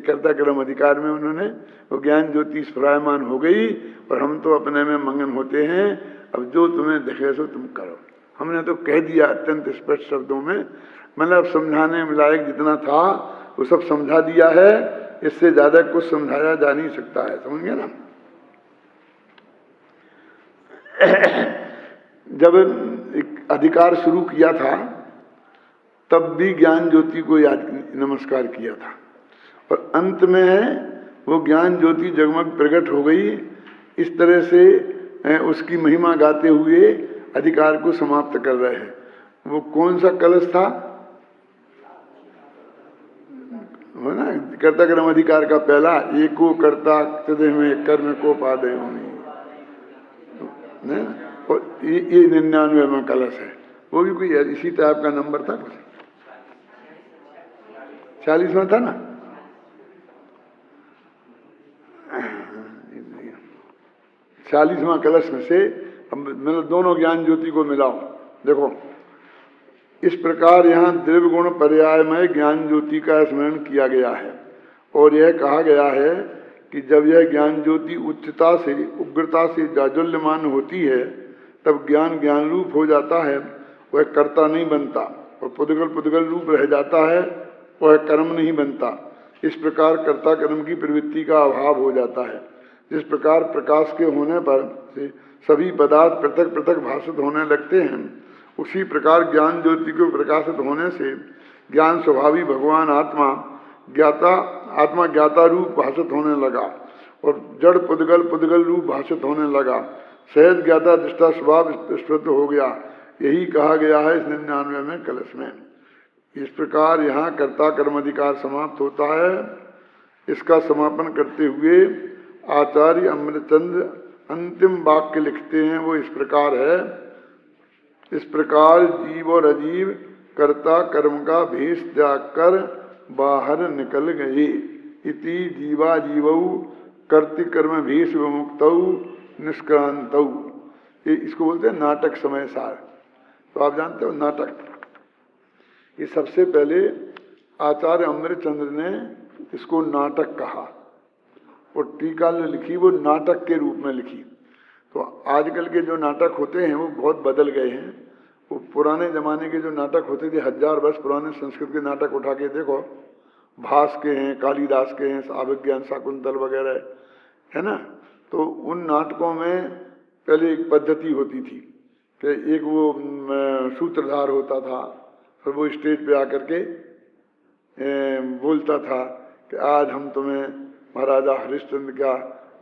कर्ता कर्म अधिकार में उन्होंने वो ज्ञान ज्योति स्फुरायमान हो गई और हम तो अपने में मगन होते हैं। अब जो तुम्हें दिखे सो तुम करो। हमने तो कह दिया अत्यंत स्पष्ट शब्दों में, मतलब समझाने लायक जितना था वो सब समझा दिया है। इससे ज्यादा कुछ समझाया जा नहीं सकता है, समझ गए ना। जब अधिकार शुरू किया था तब भी ज्ञान ज्योति को याद नमस्कार किया था और अंत में वो ज्ञान ज्योति जगमग प्रकट हो गई। इस तरह से उसकी महिमा गाते हुए अधिकार को समाप्त कर रहे हैं। वो कौन सा कलश था, हो ना, कर्ता कर्म अधिकार का पहला, एको कर्ता हृदय में कर्म को पादे होनी, और ये 99वां कलश है। वो भी कोई इसी टाइप का नंबर था, कुछ 40वां था ना। 40वां कलश में से मतलब दोनों ज्ञान ज्योति को मिलाओ। देखो इस प्रकार यहाँ द्रव्य गुण पर्यायमय ज्ञान ज्योति का स्मरण किया गया है और यह कहा गया है कि जब यह ज्ञान ज्योति उच्चता से उग्रता से जाज्वल्यमान होती है तब ज्ञान ज्ञान रूप हो जाता है, वह कर्ता नहीं बनता, और पुद्गल पुद्गल रूप रह जाता है, वह कर्म नहीं बनता। इस प्रकार कर्ता कर्म की प्रवृत्ति का अभाव हो जाता है। जिस प्रकार प्रकाश के होने पर से सभी पदार्थ पृथक पृथक भाषित होने लगते हैं, उसी प्रकार ज्ञान ज्योति को प्रकाशित होने से ज्ञान स्वभावी भगवान आत्मा ज्ञाता रूप भाषित होने लगा और जड़ पुद्गल रूप भाषित होने लगा। सहज ज्ञाता दृष्टा स्वभाव स्फुट हो गया। यही कहा गया है इस 99वें कलश में। इस प्रकार यहाँ कर्ता कर्म अधिकार समाप्त होता है। इसका समापन करते हुए आचार्य अमृतचंद्र अंतिम वाक्य लिखते हैं, वो इस प्रकार है। इस प्रकार जीव और अजीव कर्ता कर्म का भेष त्याग कर बाहर निकल गए। इति जीवा जीवौ कर्ति कर्म भेष विमुक्तौ निष्क्रांतौ। ये इसको बोलते हैं नाटक समय सार। तो आप जानते हो नाटक, ये सबसे पहले आचार्य अमृतचंद्र ने इसको नाटक कहा और टीका ने लिखी वो नाटक के रूप में लिखी। तो आजकल के जो नाटक होते हैं वो बहुत बदल गए हैं। वो पुराने ज़माने के जो नाटक होते थे, 1000 वर्ष पुराने संस्कृत के नाटक उठा के देखो, भास के हैं, कालिदास के हैं, अभिज्ञान शाकुंतल वगैरह, है ना। तो उन नाटकों में पहले एक पद्धति होती थी कि एक वो सूत्रधार होता था, फिर वो स्टेज पे आकर के बोलता था कि आज हम तुम्हें महाराजा हरिश्चंद्र का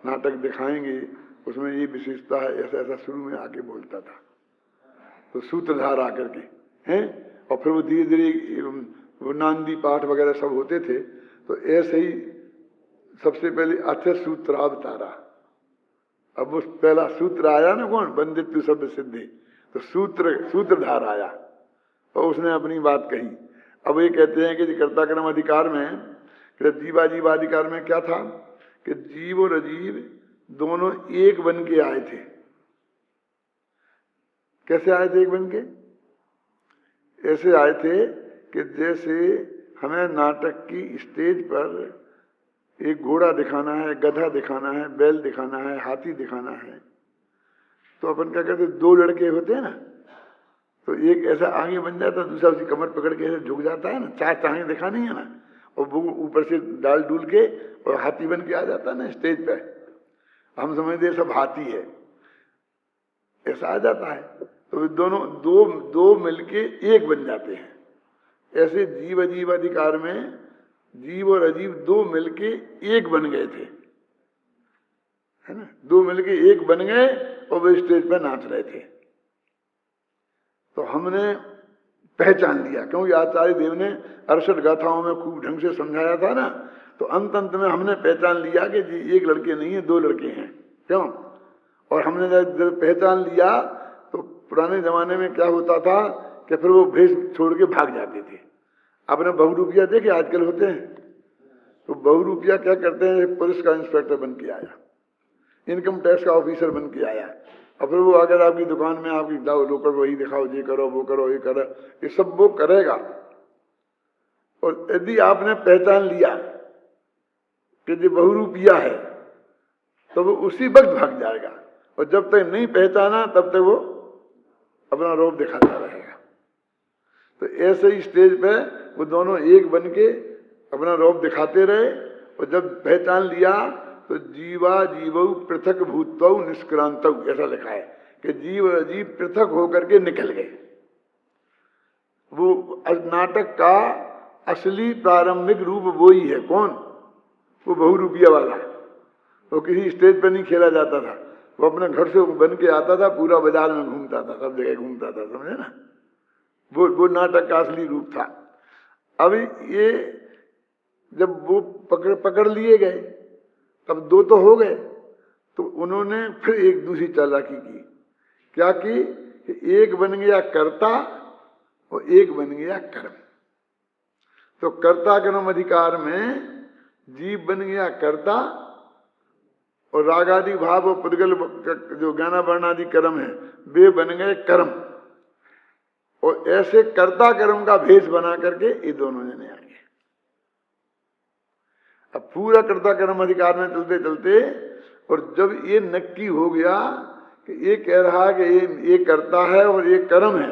नाटक दिखाएंगे, उसमें ये विशेषता है, ऐसा ऐसा शुरू में आके बोलता था। तो सूत्रधार आकर के हैं, और फिर वो धीरे धीरे वो नांदी पाठ वगैरह सब होते थे। तो ऐसे ही सबसे पहले अथ सूत्रावतारा। अब वो पहला सूत्र आया ना, कौन, बंदित्व शब्द सिद्धि, तो सूत्रधार आया और उसने अपनी बात कही। अब ये कहते हैं कि कर्ता कर्म अधिकार में, जीवा जीवाधिकार में क्या था कि जीव और अजीव दोनों एक बन के आए थे। कैसे आए थे एक बन के? ऐसे आए थे कि जैसे हमें नाटक की स्टेज पर एक घोड़ा दिखाना है, गधा दिखाना है, बैल दिखाना है, हाथी दिखाना है, तो अपन क्या कहते हैं, 2 लड़के होते हैं ना, तो एक ऐसा आगे बन जाता है, दूसरा उसकी कमर पकड़ के ऐसे झुक जाता है ना, 4 टांगें दिखानी है ना, और वो ऊपर से डाल डूल के और हाथी बन के आ जाता है ना स्टेज पे। हम समझते हैं सब हाथी है, ऐसा आ जाता है। तो दोनों दो मिलके एक बन जाते हैं। ऐसे जीव अजीव अधिकार में जीव और अजीव 2 मिलके एक बन गए थे, है ना, 2 मिलके एक बन गए और वे स्टेज पर नाच रहे थे। तो हमने पहचान लिया, क्योंकि आचार्य देव ने 68 गाथाओं में खूब ढंग से समझाया था ना। तो अंत में हमने पहचान लिया कि जी एक लड़के नहीं है, 2 लड़के हैं। क्यों? और हमने जब पहचान लिया तो पुराने जमाने में क्या होता था कि फिर वो भेष छोड़ के भाग जाते थे। आपने बहुरूपिया देखे आजकल होते हैं, तो बहुरूपिया क्या करते हैं, पुलिस का इंस्पेक्टर बन के आया, इनकम टैक्स का ऑफिसर बन के आया, और फिर वो अगर आपकी दुकान में आपकी रोकर वही दिखाओ, ये करो वो करो ये करो, ये सब वो करेगा। और यदि आपने पहचान लिया कि जो बहुरूपिया है, तो वो उसी वक्त भाग जाएगा, और जब तक नहीं पहचाना तब तक वो अपना रूप दिखाता रहेगा। तो ऐसे ही स्टेज पे वो दोनों एक बन के अपना रूप दिखाते रहे, और जब पहचान लिया तो जीवा जीवऊ पृथक भूतौ निष्क्रांतौ, ऐसा लिखा है कि जीव और अजीव पृथक होकर के निकल गए। वो नाटक का असली प्रारंभिक रूप वो ही है। कौन? वो बहुरूपिया वाला। वो किसी स्टेज पर नहीं खेला जाता था, वो अपने घर से बन के आता था, पूरा बाजार में घूमता था, सब जगह घूमता था, समझे ना? वो नाटक का असली रूप था। अब ये जब वो पकड़ लिए गए, तब दो तो हो गए, तो उन्होंने फिर एक दूसरी चालाकी की। क्या की? एक बन गया कर्ता और एक बन गया कर्म। तो कर्ता कर्म अधिकार में जीव बन गया कर्ता, और रागादि भाव और पुद्गल जो ज्ञाना वर्णादि कर्म है वे बन गए कर्म। और ऐसे कर्ता कर्म का भेष बना करके ये दोनों जने आ गए। अब पूरा कर्ता कर्म अधिकार में चलते चलते, और जब ये नक्की हो गया कि ये कह रहा है कि ये कर्ता है और ये कर्म है,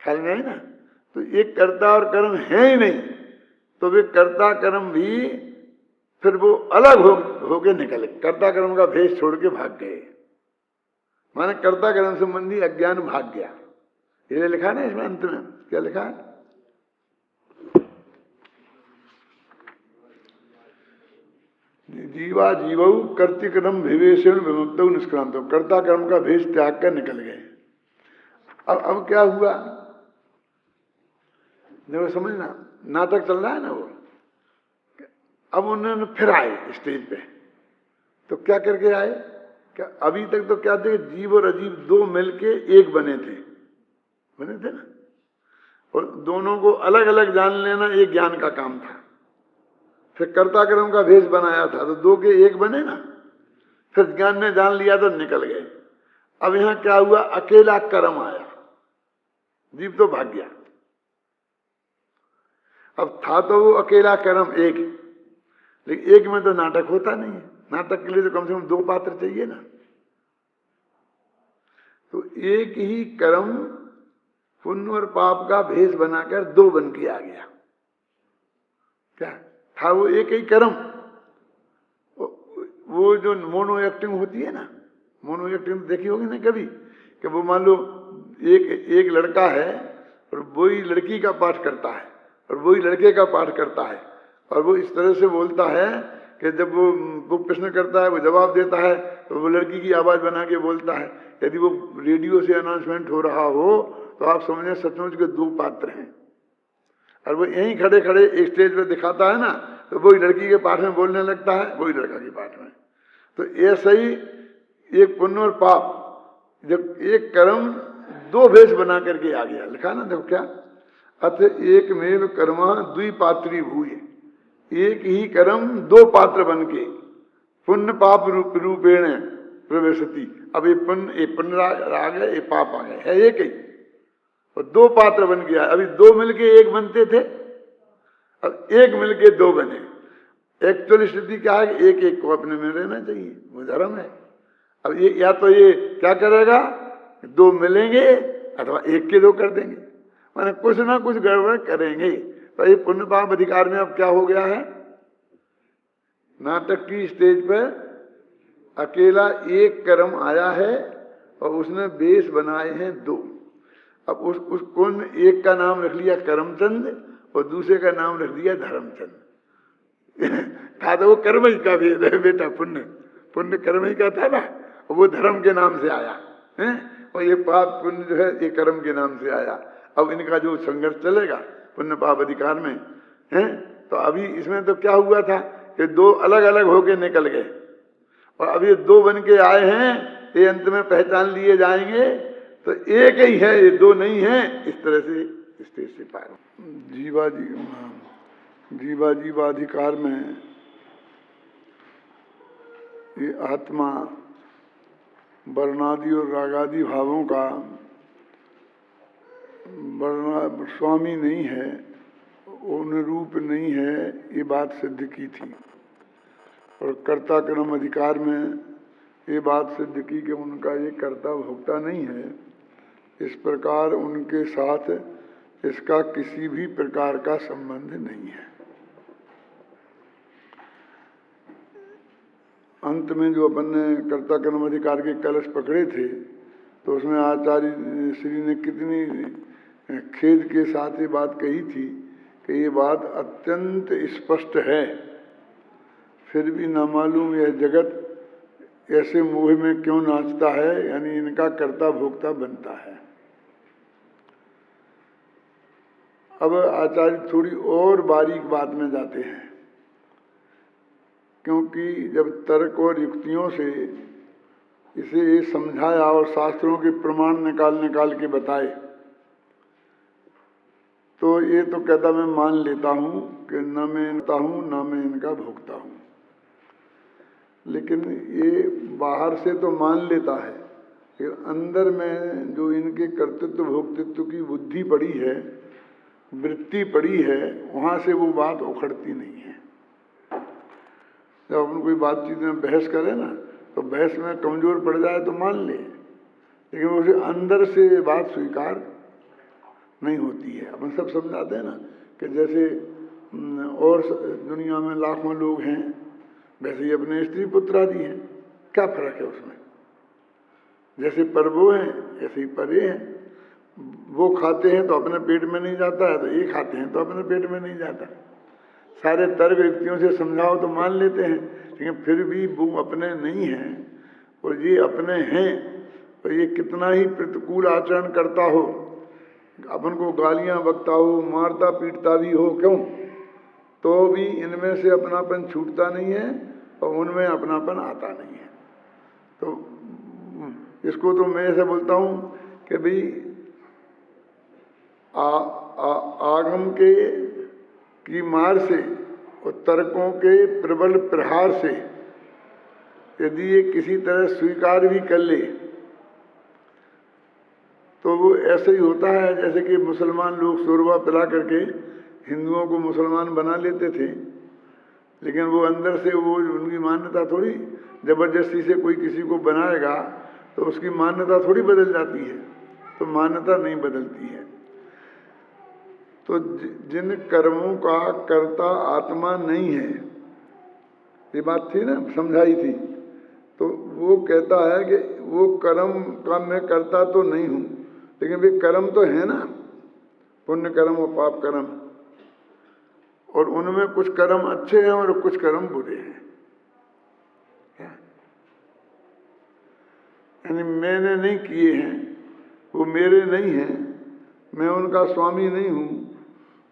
ख्याल में है ना? तो ये कर्ता और कर्म है ही नहीं, तो वे कर्ता कर्म भी फिर वो अलग होके निकले, कर्ता कर्म का भेष छोड़ के भाग गए। माने कर्ता कर्म संबंधी अज्ञान भाग गया। ये लिखा ना इसमें अंत में, क्या लिखा है? जीवा जीवऊ कर्तिक्रम विवेशण विमुक्तौ निष्क्रांतो, कर्ता कर्म का भेष त्याग कर निकल गए। अब क्या हुआ? देखो समझना, नाटक चल रहा है ना वो। अब उन्होंने फिर आए स्टेज पे, तो क्या करके आए? क्या अभी तक तो क्या थे, जीव और अजीव दो मिलके एक बने थे ना, और दोनों को अलग अलग जान लेना एक ज्ञान का काम था। फिर कर्ता कर्म का भेष बनाया था, तो दो के एक बने ना, फिर ज्ञान ने जान लिया तो निकल गए। अब यहां क्या हुआ? अकेला कर्म आया, जीव तो भाग गया। अब था तो वो अकेला कर्म एक, लेकिन एक में तो नाटक होता नहीं है। नाटक के लिए तो कम से कम दो पात्र चाहिए ना। तो एक ही कर्म पुण्य और पाप का भेष बनाकर दो बन के आ गया। क्या था? वो एक ही कर्म। वो जो मोनो एक्टिंग होती है ना, मोनो एक्टिंग देखी होगी ना कभी, कि वो मान लो एक लड़का है और वही लड़की का पाठ करता है और वही लड़के का पाठ करता है, और वो इस तरह से बोलता है कि जब वो प्रश्न करता है वो जवाब देता है, तो वो लड़की की आवाज बना के बोलता है। यदि वो रेडियो से अनाउंसमेंट हो रहा हो तो आप समझें सचमुच के दो पात्र हैं। और वो यहीं खड़े खड़े एक स्टेज पे दिखाता है ना, तो वही लड़की के पाठ में बोलने लगता है, वही लड़का के पाठ में। तो ऐसा ही एक पुण्य और पाप, जब एक कर्म दो भेष बना करके आ गया। लिखा ना, देखो क्या, अथ एक मेव कर्मा द्विपात्री भूय, एक ही कर्म दो पात्र बन के पुण्य पाप रूपेण प्रवेशति। अब ये पुण्य आ गए, ये पाप आ गए, है एक ही, और दो पात्र बन गया। अभी दो मिलके एक बनते थे, अब एक मिलके दो बने। एक्चुअल स्थिति क्या है कि एक एक को अपने में रहना चाहिए, वो धर्म है। अब ये या तो ये क्या करेगा, दो मिलेंगे अथवा एक के दो कर देंगे, माने कुछ ना कुछ गड़बड़ करेंगे। तो ये पुण्य पाप अधिकार में अब क्या हो गया है? नाटक की स्टेज पर अकेला एक कर्म आया है और उसने बेस बनाए हैं दो। अब उस कौन एक का नाम रख लिया करमचंद और दूसरे का नाम रख दिया धर्मचंद। था तो वो कर्म ही का भेद है बेटा, पुण्य कर्म ही का था ना, वो धर्म के नाम से आया है, और ये पाप पुण्य जो है ये कर्म के नाम से आया। अब इनका जो संघर्ष चलेगा पुण्य पाप अधिकार में है, तो अभी इसमें तो क्या हुआ था कि दो अलग अलग होके निकल गए, और अब ये दो बन के आए हैं, ये अंत में पहचान लिए जाएंगे तो एक ही है, ये दो नहीं है। इस तरह से स्टेज से पार जीवाधिकार में ये आत्मा वर्णादि और रागादि भावों का स्वामी नहीं है, अनुरूप नहीं है, ये बात सिद्ध की थी। और कर्ता कर्म अधिकार में ये बात सिद्ध की कि उनका ये कर्ता भोक्ता नहीं है। इस प्रकार उनके साथ इसका किसी भी प्रकार का संबंध नहीं है। अंत में जो अपन ने कर्ता कर्म अधिकार के कलश पकड़े थे, तो उसमें आचार्य श्री ने कितनी खेद के साथ ये बात कही थी कि ये बात अत्यंत स्पष्ट है, फिर भी ना मालूम यह जगत ऐसे मोह में क्यों नाचता है, यानी इनका कर्ता भोक्ता बनता है। अब आचार्य थोड़ी और बारीक बात में जाते हैं, क्योंकि जब तर्क और युक्तियों से इसे समझाया और शास्त्रों के प्रमाण निकाल के बताए, तो ये तो कहता मैं मान लेता हूँ कि न मैं इनका हूँ न मैं इनका भोगता हूँ। लेकिन ये बाहर से तो मान लेता है, लेकिन अंदर में जो इनके कर्तृत्व भोक्तृत्व की बुद्धि पड़ी है, वृत्ति पड़ी है, वहाँ से वो बात उखड़ती नहीं है। जब अपन कोई बातचीत में बहस करें ना, तो बहस में कमजोर पड़ जाए तो मान ले, लेकिन उसे अंदर से बात स्वीकार नहीं होती है। अपन सब समझाते हैं ना कि जैसे और दुनिया में लाखों लोग हैं, वैसे ही अपने स्त्री पुत्र आदि हैं, क्या फर्क है उसमें? जैसे पर वो हैं ऐसे ही पर ये हैं। वो खाते हैं तो अपने पेट में नहीं जाता है, तो ये खाते हैं तो अपने पेट में नहीं जाता। सारे तर्क युक्तियों से समझाओ तो मान लेते हैं, लेकिन फिर भी वो अपने नहीं हैं और ये अपने हैं। और ये कितना ही प्रतिकूल आचरण करता हो, अपन को गालियां बकता हो, मारता पीटता भी हो, क्यों, तो भी इनमें से अपनापन छूटता नहीं है और उनमें अपनापन आता नहीं है। तो इसको तो मैं ऐसे बोलता हूँ कि भाई आगम के की मार से और तर्कों के प्रबल प्रहार से यदि ये किसी तरह स्वीकार भी कर ले, तो वो ऐसे ही होता है जैसे कि मुसलमान लोग शोरबा पिला करके हिंदुओं को मुसलमान बना लेते थे, लेकिन वो अंदर से वो उनकी मान्यता थोड़ी, जबरदस्ती से कोई किसी को बनाएगा तो उसकी मान्यता थोड़ी बदल जाती है, तो मान्यता नहीं बदलती है। तो जिन कर्मों का कर्ता आत्मा नहीं है, ये बात थी ना, समझाई थी, तो वो कहता है कि वो कर्म का मैं करता तो नहीं हूँ, लेकिन वे कर्म तो है ना, पुण्य कर्म और पाप कर्म, और उनमें कुछ कर्म अच्छे हैं और कुछ कर्म बुरे हैं। यानी मैंने नहीं किए हैं, वो मेरे नहीं हैं, मैं उनका स्वामी नहीं हूँ,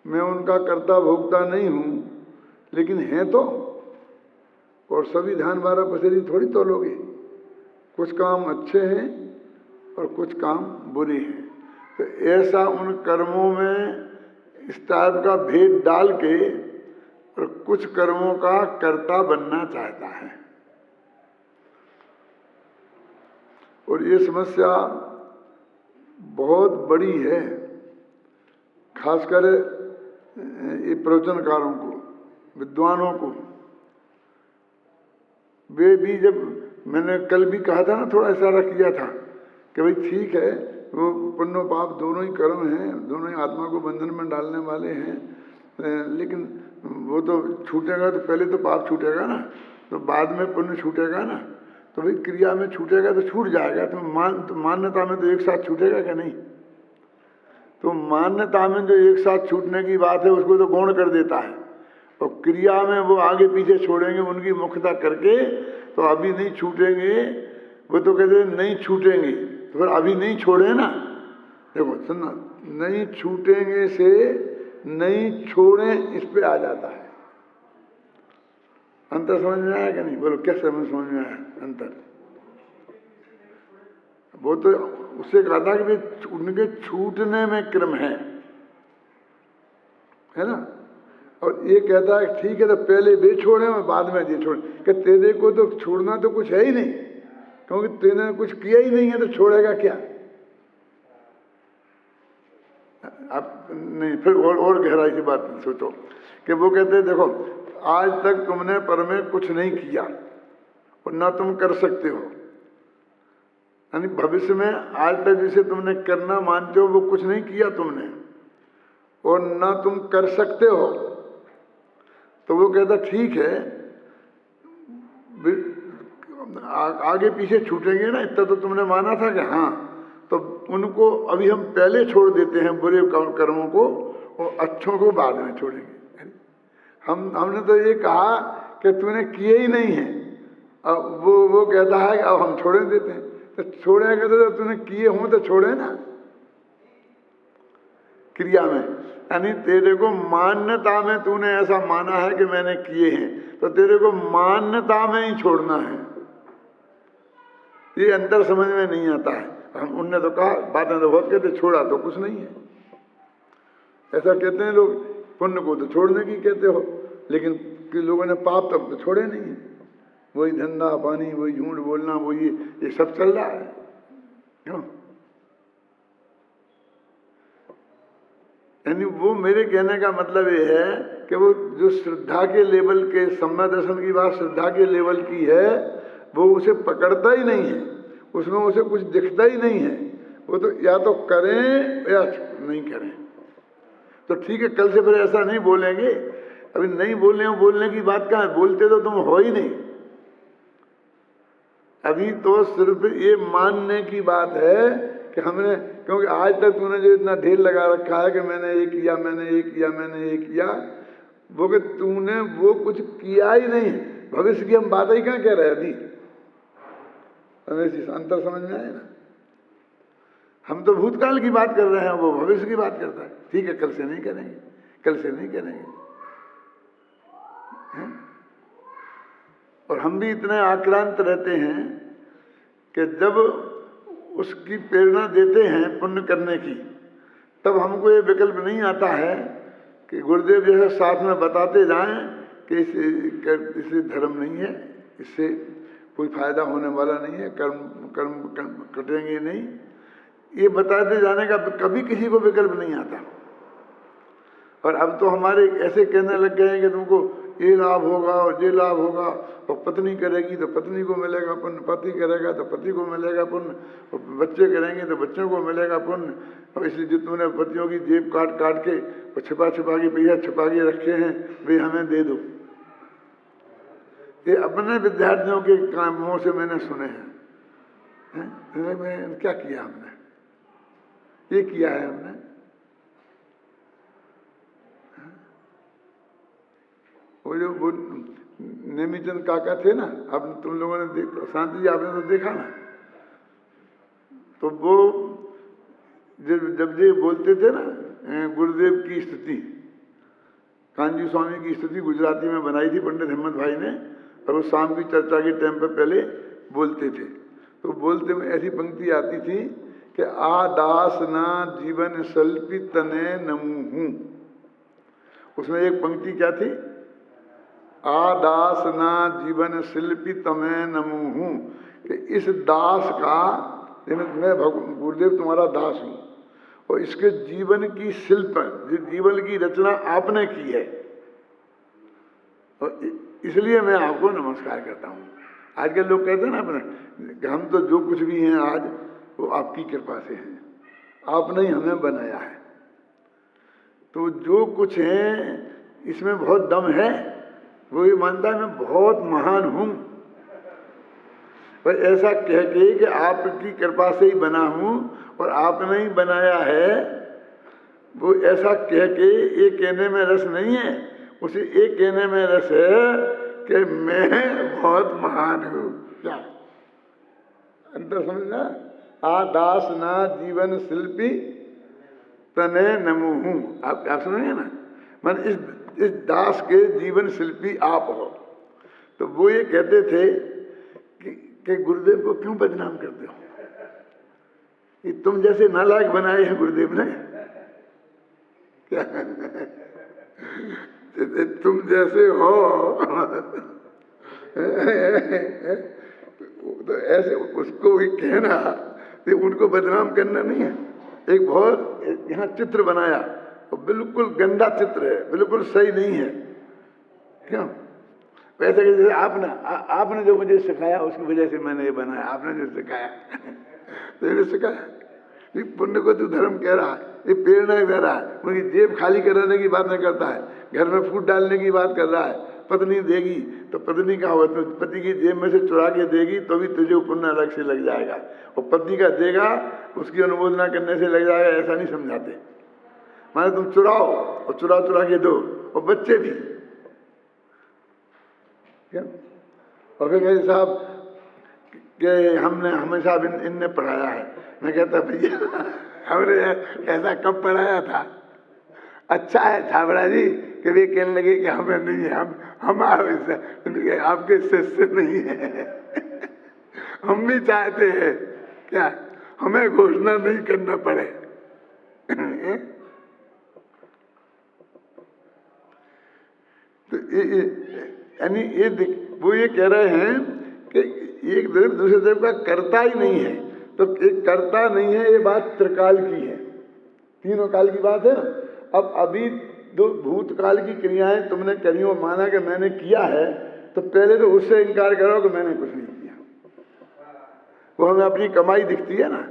मैं उनका कर्ता भोक्ता नहीं हूँ, लेकिन हैं तो। और सभी धान 12 पसेरी थोड़ी तोलोगे, कुछ काम अच्छे हैं और कुछ काम बुरे हैं। तो ऐसा उन कर्मों में इस टाइप का भेद डाल के और कुछ कर्मों का कर्ता बनना चाहता है। और ये समस्या बहुत बड़ी है, खासकर ये प्रवचनकारों को, विद्वानों को। वे भी, जब मैंने कल भी कहा था ना, थोड़ा इशारा किया था कि भाई ठीक है, वो पुण्य पाप दोनों ही कर्म हैं, दोनों ही आत्मा को बंधन में डालने वाले हैं, लेकिन वो तो छूटेगा तो पहले तो पाप छूटेगा ना, तो बाद में पुण्य छूटेगा ना। तो भाई क्रिया में छूटेगा तो छूट जाएगा, तो मान्यता में तो एक साथ छूटेगा क्या? नहीं। तो मान्यता में जो एक साथ छूटने की बात है उसको तो गौण कर देता है, और क्रिया में वो आगे पीछे छोड़ेंगे उनकी मुख्यता करके, तो अभी नहीं छूटेंगे। वो तो कहते नहीं छूटेंगे, तो फिर अभी नहीं छोड़े ना। देखो सुनना, नहीं छूटेंगे से नहीं छोड़े, इस पे आ जाता है। अंतर समझ में आया कि नहीं? बोलो, क्या समझ में आया अंतर? वो तो उससे कहा था कि उनके छूटने में क्रम है ना। और ये कहता है ठीक है, तो पहले वे छोड़े और बाद में ये छोड़े। कि तेरे को तो छोड़ना तो कुछ है ही नहीं, क्योंकि तेने कुछ किया ही नहीं है, तो छोड़ेगा क्या? आप नहीं, फिर और गहराई से बात सोचो कि वो कहते हैं देखो, आज तक तुमने पर में कुछ नहीं किया और ना तुम कर सकते हो, यानी भविष्य में आज तक जिसे तुमने करना मानते हो वो कुछ नहीं किया तुमने और ना तुम कर सकते हो। तो वो कहता ठीक है, आगे पीछे छूटेंगे ना, इतना तो तुमने माना था कि हाँ, तो उनको अभी हम पहले छोड़ देते हैं बुरे कर्मों को और अच्छों को बाद में छोड़ेंगे। हमने तो ये कहा कि तूने किए ही नहीं है, अब वो कहता है कि अब हम छोड़े देते हैं। तो छोड़ेगा तो तूने किए हों तो छोड़े ना क्रिया में, यानी तेरे को मान्यता में तूने ऐसा माना है कि मैंने किए हैं, तो तेरे को मान्यता में ही छोड़ना है। ये अंतर समझ में नहीं आता है। हम उनने तो कहा, बातें तो बहुत कहते, छोड़ा तो कुछ नहीं है। ऐसा कहते हैं लोग, पुण्य को तो छोड़ने की कहते हो, लेकिन लोगों ने पाप तब तो छोड़े नहीं है। वही धंधा पानी, वही झूठ बोलना, वो ये सब चल रहा है। क्यों? यानी वो मेरे कहने का मतलब ये है कि वो जो श्रद्धा के लेवल के, सम्यक दर्शन की बात श्रद्धा के लेवल की है, वो उसे पकड़ता ही नहीं है, उसमें उसे कुछ दिखता ही नहीं है। वो तो या तो करें या नहीं करें। तो ठीक है, कल से फिर ऐसा नहीं बोलेंगे। अभी नहीं बोलने की बात कहाँ है, बोलते तो तुम हो ही नहीं। अभी तो सिर्फ ये मानने की बात है कि हमने, क्योंकि आज तक तूने जो इतना ढेर लगा रखा है कि मैंने ये किया, मैंने ये किया, मैंने ये किया, वो कि तूने वो कुछ किया ही नहीं। भविष्य की हम बात ही कहाँ कह रहे हैं अभी? हमें अंतर समझ में आए ना? हम तो भूतकाल की बात कर रहे हैं, वो भविष्य की बात करता है। ठीक है, कल से नहीं करेंगे, कल से नहीं करेंगे। है? और हम भी इतने आक्रांत रहते हैं कि जब उसकी प्रेरणा देते हैं पुण्य करने की, तब हमको ये विकल्प नहीं आता है कि गुरुदेव जैसे साथ में बताते जाएं कि इससे धर्म नहीं है, इससे कोई फायदा होने वाला नहीं है, कर्म कटेंगे नहीं, ये बताते जाने का कभी किसी को विकल्प नहीं आता। और अब तो हमारे ऐसे कहने लग गए हैं कि तुमको ये लाभ होगा और ये लाभ होगा, और पत्नी करेगी तो पत्नी को मिलेगा पुण्य, पति करेगा तो पति को मिलेगा पुण्य, और बच्चे करेंगे तो बच्चों को मिलेगा पुण्य। और इसलिए जो तुमने पतियों की जेब काट के और छिपा के पैसा छिपा के रखे हैं, वे हमें दे दो। ये अपने विद्यार्थियों के कामों से मैंने सुने हैं। मैं क्या किया हमने? ये किया है हमने। वो जो नेमीचंद काका थे ना, अब तुम लोगों ने शांति जी आपने तो देखा ना, तो वो जब ये बोलते थे ना गुरुदेव की स्तुति, कांजी स्वामी की स्तुति गुजराती में बनाई थी पंडित हिम्मत भाई ने, और वो शाम की चर्चा के टाइम पर पहले बोलते थे। तो बोलते में ऐसी पंक्ति आती थी कि आदास ना जीवन सल्पी तने नमूहू। उसमें एक पंक्ति क्या थी? आदास ना जीवन शिल्पी तमें नमूहू, कि इस दास का, मैं गुरुदेव तुम्हारा दास हूँ, और इसके जीवन की शिल्प, जीवन की रचना आपने की है, और इसलिए मैं आपको नमस्कार करता हूँ। आज के लोग कहते हैं ना अपने, हम तो जो कुछ भी हैं आज वो आपकी कृपा से हैं, आपने ही हमें बनाया है। तो जो कुछ है इसमें बहुत दम है, वो ये मानता है मैं बहुत महान हूँ, पर ऐसा कह के कि आपकी कृपा से ही बना हूँ और आपने ही बनाया है, वो ऐसा कह के ये कहने में रस नहीं है। उसे एक कहने में रस है कि मैं बहुत महान हूँ। क्या अंतर समझना? आदास ना जीवन शिल्पी तने नमूहू। आप सुनेंगे ना, मन इस दास के जीवन शिल्पी आप हो। तो वो ये कहते थे कि गुरुदेव को क्यों बदनाम करते हो? कि तुम जैसे नालायक बनाए हैं गुरुदेव ने क्या? तुम जैसे हो तो ऐसे उसको भी कहना, उनको बदनाम करना नहीं है। एक बहुत यहाँ चित्र बनाया, बिल्कुल गंदा चित्र है, बिल्कुल सही नहीं है। क्यों? वैसे कि जैसे आपने जो मुझे सिखाया उसकी वजह से मैंने ये बनाया, आपने जो सिखाया तो ये सिखाया। ये पुण्य को तू धर्म कह रहा है, ये प्रेरणा दे रहा है, उनकी जेब खाली कराने की बात नहीं करता है, घर में फूट डालने की बात कर रहा है। पत्नी देगी तो पत्नी का होगा, तो पति की जेब में से चुरा के देगी तो भी तुझे पुण्य अलग से लग जाएगा, और पति का देगा उसकी अनुमोदना करने से लग जाएगा, ऐसा नहीं समझाते। माने तुम चुराओ और चुरा के दो, और बच्चे भी क्या। और फिर कहे साहब कि हमने हमेशा इनने पढ़ाया है। मैं कहता भैया हमने ऐसा कब पढ़ाया था। अच्छा है छाबड़ा जी कि वे कहने लगे कि हमें नहीं है, हम आपके शिष्य नहीं है। हम भी चाहते हैं क्या हमें घोषणा नहीं करना पड़े। तो यानी वो ये कह रहे हैं कि एक देव दूसरे देव का कर्ता ही नहीं है, तो एक कर्ता नहीं है, ये बात त्रिकाल की है, तीनों काल की बात है ना। अब अभी दो भूतकाल की क्रियाएं तुमने करी हो, माना कि मैंने किया है, तो पहले तो उससे इनकार करो कि मैंने कुछ नहीं किया। वो हमें अपनी कमाई दिखती है ना,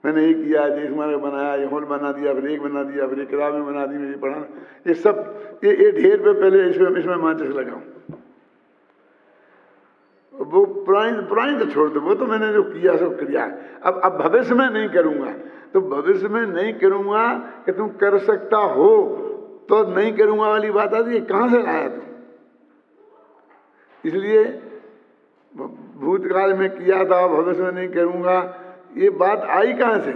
मैंने ये किया, ये हमारे बनाया, ये हॉल बना दिया, फिर एक बना दिया, फिर एक किताबें बना दी, मेरी पढ़ाना, ये सब ये ढेर पे पहले इसमें माचिस लगाऊं। वो पुरानी तो छोड़ दो, वो तो मैंने जो किया सब किया। अब भविष्य में नहीं करूंगा, तो भविष्य में नहीं करूंगा कि तुम कर सकता हो तो नहीं करूंगा वाली बात आती है, कहां से लाया तुम। इसलिए भूतकाल में किया था, भविष्य में नहीं करूंगा, ये बात आई कहां से।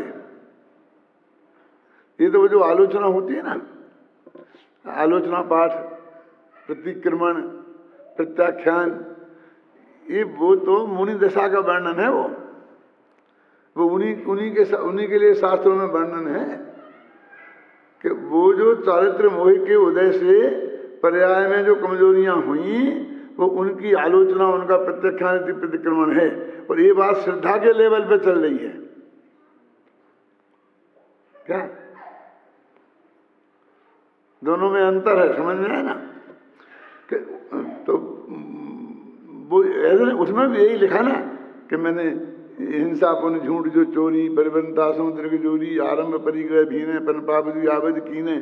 ये तो वो जो आलोचना होती है ना, आलोचना पाठ, प्रतिक्रमण, प्रत्याख्यान, ये वो तो मुनि दशा का वर्णन है। वो उन्हीं के लिए शास्त्रों में वर्णन है कि वो जो चारित्र मोह के उदय से पर्याय में जो कमजोरियां हुई, वो उनकी आलोचना, उनका प्रत्याख्यान, प्रतिक्रमण है। और ये बात श्रद्धा के लेवल पे चल रही है क्या। दोनों में अंतर है, समझ में आया ना। तो वो ऐसे उसमें भी यही लिखा ना कि मैंने हिंसा पुन झूठ जो चोरी परिवंता समुद्र की चोरी आरंभ परिग्रह भीने पन पाप आबद कीने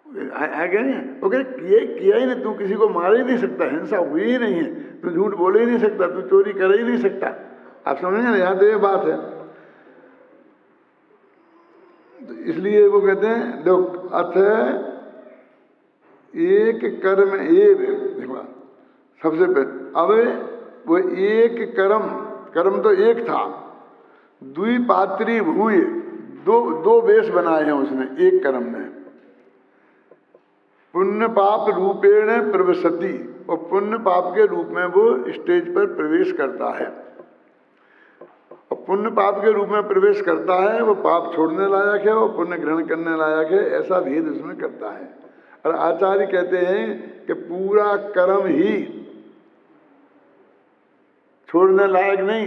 वो किया ही नहीं। तू किसी को मार ही नहीं सकता, हिंसा हुई ही नहीं है, तू झूठ बोल ही नहीं सकता, तू चोरी कर ही नहीं सकता। आप समझे ना, यहाँ तो ये बात है। तो इसलिए वो कहते हैं देखो अथ एक कर्म देखो सबसे पहले। अब वो एक कर्म तो एक था, द्विपात्री भूय, दो वेश बनाए हैं उसने एक कर्म में। पुण्य पाप रूपेण प्रविशति, और पुण्य पाप के रूप में वो स्टेज पर प्रवेश करता है। और पुण्य पाप के रूप में प्रवेश करता है, वो पाप छोड़ने लायक है और पुण्य ग्रहण करने लायक है, ऐसा भेद उसमें करता है। और आचार्य कहते हैं कि पूरा कर्म ही छोड़ने लायक नहीं,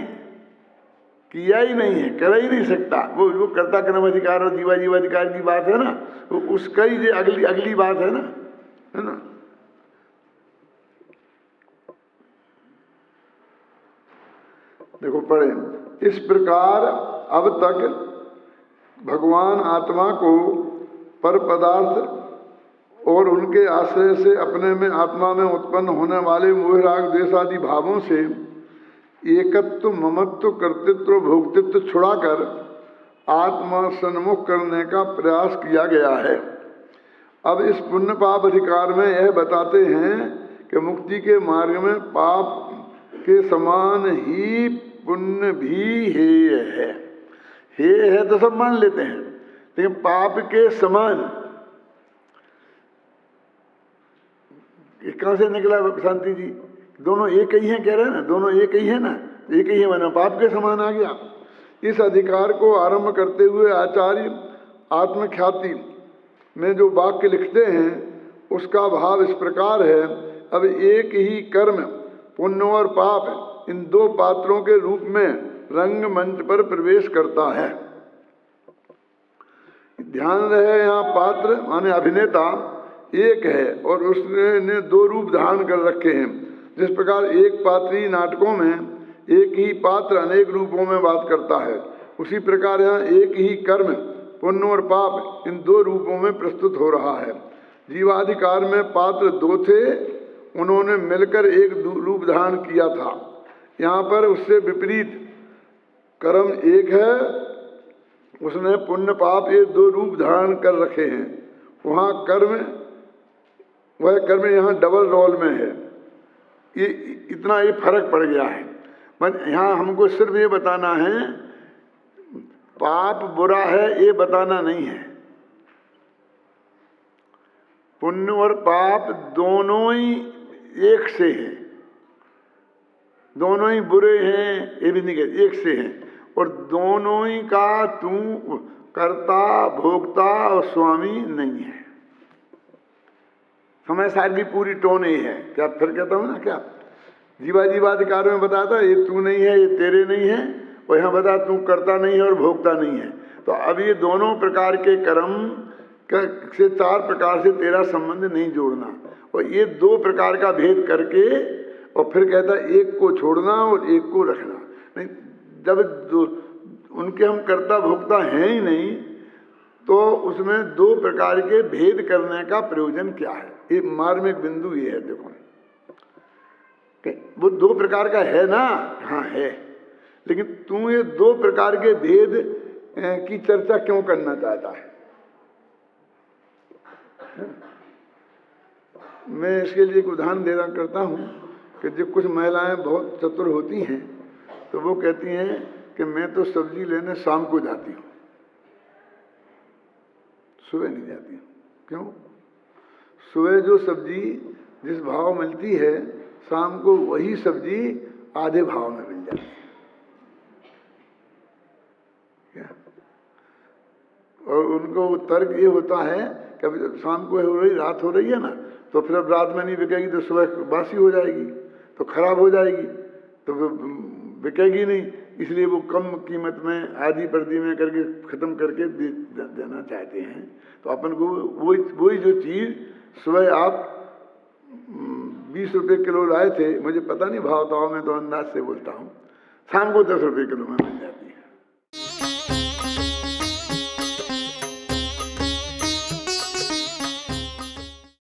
किया ही नहीं है, कर ही नहीं सकता। वो कर्ता कर्म अधिकार और जीवाधिकार की बात है ना, वो उसका ही जो अगली बात है ना। देखो पढ़े, इस प्रकार अब तक भगवान आत्मा को पर पदार्थ और उनके आश्रय से अपने में आत्मा में उत्पन्न होने वाले मोह राग द्वेष आदि भावों से एकत्व, ममत्व, कर्तृत्व, भोक्तृत्व छुड़ाकर आत्मा सन्मुख करने का प्रयास किया गया है। अब इस पुण्य पाप अधिकार में यह बताते हैं कि मुक्ति के मार्ग में पाप के समान ही पुण्य भी हेय है। हेय है तो सब मान लेते हैं, लेकिन पाप के समान कहां से निकला शांति जी। दोनों एक ही हैं कह रहे हैं ना, दोनों एक ही है ना, एक ही है, वरना पाप के समान आ गया। इस अधिकार को आरंभ करते हुए आचार्य आत्मख्याति में जो वाक्य लिखते हैं उसका भाव इस प्रकार है। अब एक ही कर्म पुण्य और पाप इन दो पात्रों के रूप में रंगमंच पर प्रवेश करता है। ध्यान रहे यहाँ पात्र माने अभिनेता एक है और उसने दो रूप धारण कर रखे हैं। जिस प्रकार एक पात्री नाटकों में एक ही पात्र अनेक रूपों में बात करता है, उसी प्रकार यहाँ एक ही कर्म पुण्य और पाप इन दो रूपों में प्रस्तुत हो रहा है। जीवाधिकार में पात्र दो थे, उन्होंने मिलकर एक रूप धारण किया था। यहाँ पर उससे विपरीत कर्म एक है, उसने पुण्य पाप ये दो रूप धारण कर रखे हैं। वहाँ वह कर्म यहाँ डबल रोल में है। ये इतना ये फर्क पड़ गया है। बस यहाँ हमको सिर्फ ये बताना है, पाप बुरा है ये बताना नहीं है। पुण्य और पाप दोनों ही एक से हैं, दोनों ही बुरे हैं ये भी नहीं कहते, एक से हैं। और दोनों ही का तू कर्ता भोक्ता और स्वामी नहीं है। समय सार की पूरी टोन ही है। क्या फिर कहता हूँ ना, क्या जीवाधिकार में बताता ये तू नहीं है, ये तेरे नहीं है, और यहाँ बता तू कर्ता नहीं है और भोक्ता नहीं है। तो अब ये दोनों प्रकार के कर्म से चार प्रकार से तेरा संबंध नहीं जोड़ना, और ये दो प्रकार का भेद करके और फिर कहता एक को छोड़ना और एक को रखना। नहीं, जब उनके हम कर्ता भोक्ता हैं ही नहीं, तो उसमें दो प्रकार के भेद करने का प्रयोजन क्या है? ये मार्मिक बिंदु ये है। देखो वो दो प्रकार का है ना, हाँ है, लेकिन तू ये दो प्रकार के भेद की चर्चा क्यों करना चाहता है? मैं इसके लिए एक उदाहरण देना करता हूँ कि जो कुछ महिलाएं बहुत चतुर होती हैं, तो वो कहती हैं कि मैं तो सब्जी लेने शाम को जाती हूँ, सुबह नहीं जाती हूँ। क्यों? सुबह जो सब्जी जिस भाव मिलती है, शाम को वही सब्जी आधे भाव में मिल जाती है। क्या? और उनको तर्क ये होता है कि अभी शाम को हो रही, रात हो रही है ना, तो फिर अब रात में नहीं बिकेगी तो सुबह बासी हो जाएगी, तो खराब हो जाएगी, तो बिकेगी नहीं, इसलिए वो कम कीमत में आधी पर्दी में करके ख़त्म करके देना चाहते हैं। तो अपन को वही जो चीज़ सुबह आप 20 रुपये किलो लाए थे, मुझे पता नहीं भाव था, मैं तो अंदाज से बोलता हूँ, शाम को 10 रुपये किलो में मिल जाए।